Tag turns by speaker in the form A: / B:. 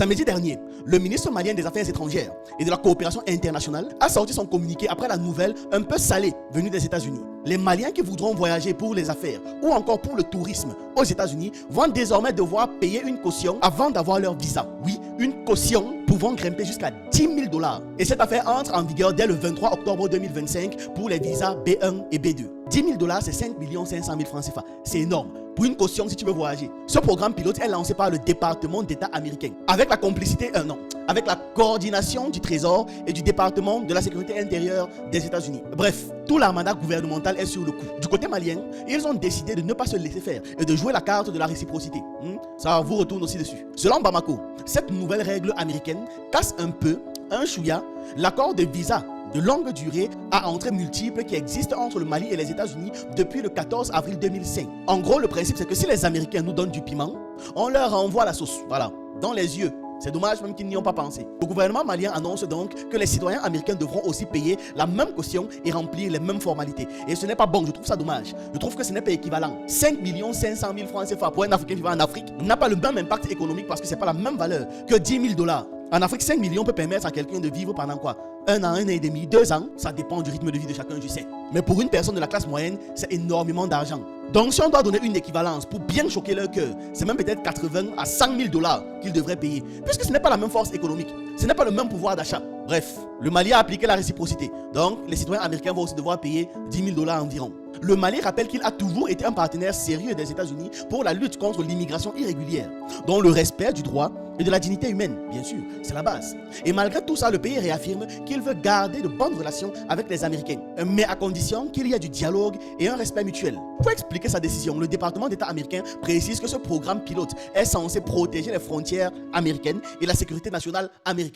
A: Samedi dernier, le ministre malien des Affaires étrangères et de la coopération internationale a sorti son communiqué après la nouvelle un peu salée venue des États-Unis. Les Maliens qui voudront voyager pour les affaires ou encore pour le tourisme aux États-Unis vont désormais devoir payer une caution avant d'avoir leur visa. Oui, une caution pouvant grimper jusqu'à 10 000 $. Et cette affaire entre en vigueur dès le 23 octobre 2025 pour les visas B1 et B2. 10 000 $, c'est 5 500 000 francs CFA. C'est énorme. Pour une caution si tu veux voyager. Ce programme pilote est lancé par le département d'État américain. Avec la complicité, avec la coordination du Trésor et du département de la sécurité intérieure des États-Unis. Bref, tout l'armada gouvernemental est sur le coup. Du côté malien, ils ont décidé de ne pas se laisser faire et de jouer la carte de la réciprocité. Ça vous retourne aussi dessus. Selon Bamako, cette nouvelle règle américaine casse un chouïa, l'accord de visa de longue durée à entrées multiples qui existe entre le Mali et les États-Unis depuis le 14 avril 2005. En gros, le principe, c'est que si les Américains nous donnent du piment, on leur envoie la sauce, voilà, dans les yeux. C'est dommage même qu'ils n'y ont pas pensé. Le gouvernement malien annonce donc que les citoyens américains devront aussi payer la même caution et remplir les mêmes formalités. Et ce n'est pas bon, je trouve ça dommage. Je trouve que ce n'est pas équivalent. 5 500 000 francs CFA pour un Africain vivant en Afrique n'a pas le même impact économique parce que ce n'est pas la même valeur que 10 000 $. En Afrique, 5 millions peut permettre à quelqu'un de vivre pendant quoi? 1 an, 1 an et demi, 2 ans, ça dépend du rythme de vie de chacun, je sais. Mais pour une personne de la classe moyenne, c'est énormément d'argent. Donc si on doit donner une équivalence pour bien choquer leur cœur, c'est même peut-être 80 à 100 000 $ qu'ils devraient payer. Puisque ce n'est pas la même force économique, ce n'est pas le même pouvoir d'achat. Bref, le Mali a appliqué la réciprocité. Donc les citoyens américains vont aussi devoir payer 10 000 $ environ. Le Mali rappelle qu'il a toujours été un partenaire sérieux des États-Unis pour la lutte contre l'immigration irrégulière, dont le respect du droit et de la dignité humaine, bien sûr, c'est la base. Et malgré tout ça, le pays réaffirme qu'il veut garder de bonnes relations avec les Américains, mais à condition qu'il y ait du dialogue et un respect mutuel. Pour expliquer sa décision, le département d'État américain précise que ce programme pilote est censé protéger les frontières américaines et la sécurité nationale américaine.